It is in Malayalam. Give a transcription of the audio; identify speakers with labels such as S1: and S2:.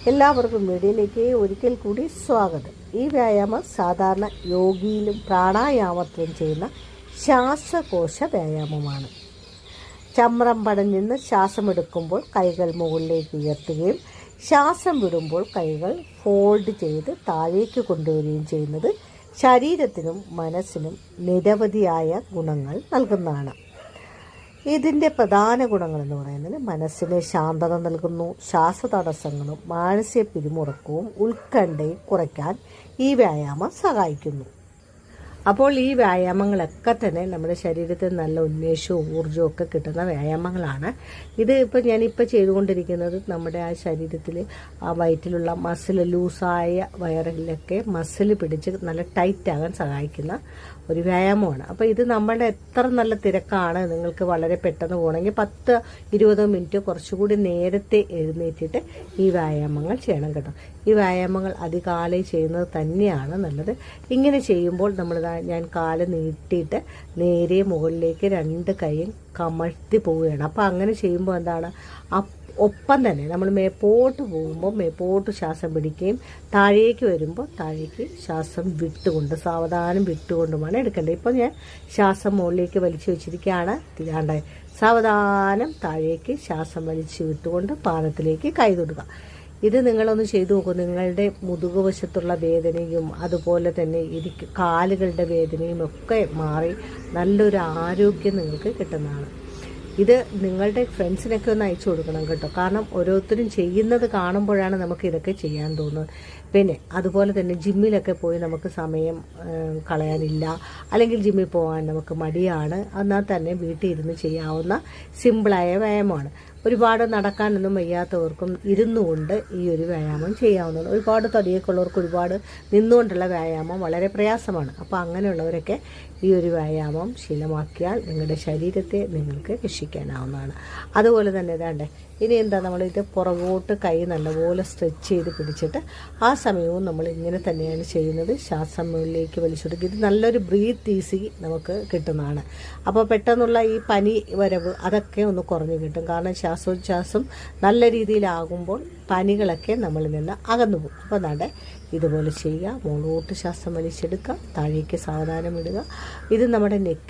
S1: എല്ലാവർക്കും വീഡിയോയിലേക്ക് ഒരിക്കൽ കൂടി സ്വാഗതം. ഈ വ്യായാമം സാധാരണ യോഗയിലും പ്രാണായാമത്തിലും ചെയ്യുന്ന ശ്വാസകോശ വ്യായാമമാണ്. ചമ്രം പടഞ്ഞിന്ന് ശ്വാസമെടുക്കുമ്പോൾ കൈകൾ മുകളിലേക്ക് ഉയർത്തുകയും ശ്വാസം വിടുമ്പോൾ കൈകൾ ഫോൾഡ് ചെയ്ത് താഴേക്ക് കൊണ്ടുവരികയും ചെയ്യുന്നത് ശരീരത്തിനും മനസ്സിനും നിരവധിയായ ഗുണങ്ങൾ നൽകുന്നതാണ്. ഇതിൻ്റെ പ്രധാന ഗുണങ്ങളെന്ന് പറയുന്നത് മനസ്സിന് ശാന്തത നൽകുന്നു, ശ്വാസതടസ്സങ്ങളും മാനസിക പിരിമുറുക്കവും ഉത്കണ്ഠയും കുറയ്ക്കാൻ ഈ വ്യായാമം സഹായിക്കുന്നു. അപ്പോൾ ഈ വ്യായാമങ്ങളൊക്കെ തന്നെ നമ്മുടെ ശരീരത്തിൽ നല്ല ഉന്മേഷവും ഊർജ്ജവും ഒക്കെ കിട്ടുന്ന വ്യായാമങ്ങളാണ്. ഇത് ഞാനിപ്പോൾ ചെയ്തുകൊണ്ടിരിക്കുന്നത് നമ്മുടെ ആ ശരീരത്തിൽ ആ വയറ്റിലുള്ള മസിൽ ലൂസായ വയറിലൊക്കെ മസിൽ പിടിച്ച് നല്ല ടൈറ്റാകാൻ സഹായിക്കുന്ന ഒരു വ്യായാമമാണ്. അപ്പോൾ ഇത് നമ്മുടെ എത്ര നല്ല തിരക്കാണ്, നിങ്ങൾക്ക് വളരെ പെട്ടെന്ന് പോകണമെങ്കിൽ 10-20 മിനിറ്റ് കുറച്ചുകൂടി നേരത്തെ എഴുന്നേറ്റിട്ട് ഈ വ്യായാമങ്ങൾ ചെയ്യണം കേട്ടോ. ഈ വ്യായാമങ്ങൾ അതികാലം ചെയ്യുന്നത് തന്നെയാണ് നല്ലത്. ഇങ്ങനെ ചെയ്യുമ്പോൾ ഞാൻ കാല് നീട്ടിയിട്ട് നേരെ മുകളിലേക്ക് 2 കൈയും കമഴ്ത്തി പോവുകയാണ്. അപ്പോൾ അങ്ങനെ ചെയ്യുമ്പോൾ എന്താണ്, ഒപ്പം തന്നെ നമ്മൾ മേപ്പോട്ട് പോകുമ്പോൾ മേപ്പോട്ട് ശ്വാസം പിടിക്കുകയും താഴേക്ക് വരുമ്പോൾ താഴേക്ക് ശ്വാസം വിട്ടുകൊണ്ട് സാവധാനം വിട്ടുകൊണ്ടുമാണ് എടുക്കേണ്ടത്. ഇപ്പോൾ ഞാൻ ശ്വാസം മുകളിലേക്ക് വലിച്ചു വെച്ചിരിക്കുകയാണ്. തിരാണ്ട് സാവധാനം താഴേക്ക് ശ്വാസം വലിച്ചു വിട്ടുകൊണ്ട് പാദത്തിലേക്ക് കൈ തൊടുക. ഇത് നിങ്ങളൊന്ന് ചെയ്തു നോക്കൂ. നിങ്ങളുടെ മുതുകുവശത്തുള്ള വേദനയും അതുപോലെ തന്നെ കാലുകളുടെ വേദനയും ഒക്കെ മാറി നല്ലൊരു ആരോഗ്യം നിങ്ങൾക്ക് കിട്ടുന്നതാണ്. ഇത് നിങ്ങളുടെ ഫ്രണ്ട്സിനൊക്കെ ഒന്ന് അയച്ചു കൊടുക്കണം കേട്ടോ. കാരണം ഓരോരുത്തരും ചെയ്യുന്നത് കാണുമ്പോഴാണ് നമുക്ക് ഇതൊക്കെ ചെയ്യാൻ തോന്നുന്നത്. പിന്നെ അതുപോലെ തന്നെ ജിമ്മിലൊക്കെ പോയി നമുക്ക് സമയം കളയാനില്ല, അല്ലെങ്കിൽ ജിമ്മിൽ പോകാൻ നമുക്ക് മടിയാണ്, എന്നാൽ തന്നെ വീട്ടിൽ ഇരുന്ന് ചെയ്യാവുന്ന സിമ്പിളായ വ്യായാമമാണ്. ഒരുപാട് നടക്കാനൊന്നും വയ്യാത്തവർക്കും ഇരുന്നുകൊണ്ട് ഈ ഒരു വ്യായാമം ചെയ്യാവുന്നതാണ്. ഒരുപാട് തടിയൊക്കെ ഉള്ളവർക്ക് ഒരുപാട് നിന്നുകൊണ്ടുള്ള വ്യായാമം വളരെ പ്രയാസമാണ്. അപ്പോൾ അങ്ങനെയുള്ളവരൊക്കെ ഈ ഒരു വ്യായാമം ശീലമാക്കിയാൽ നിങ്ങളുടെ ശരീരത്തെ നിങ്ങൾക്ക് രക്ഷിക്കാനാവുന്നതാണ്. അതുപോലെ തന്നെ ഇതാണ്ടേ, ഇനി എന്താ, നമ്മളിത് പുറകോട്ട് കൈ നല്ലപോലെ സ്ട്രെച്ച് ചെയ്ത് പിടിച്ചിട്ട് ആ സമയവും നമ്മൾ ഇങ്ങനെ തന്നെയാണ് ചെയ്യുന്നത്. ശ്വാസം മുകളിലേക്ക് വലിച്ചെടുക്കുക. ഇത് നല്ലൊരു ബ്രീത്ത് ഈസി നമുക്ക് കിട്ടുന്നതാണ്. അപ്പോൾ പെട്ടെന്നുള്ള ഈ പനി വരവ് അതൊക്കെ ഒന്ന് കുറഞ്ഞു കിട്ടും. കാരണം ശ്വാസോച്ഛ്വാസം നല്ല രീതിയിലാകുമ്പോൾ പനികളൊക്കെ നമ്മളിൽ നിന്ന് അകന്നു പോകും. അപ്പോൾ അതാണ്ട് ഇതുപോലെ ചെയ്യുക. മുകളിലോട്ട് ശ്വാസം വലിച്ചെടുക്കുക, താഴേക്ക് സാവധാനം ഇടുക. ഇത് നമ്മുടെ നെക്ക്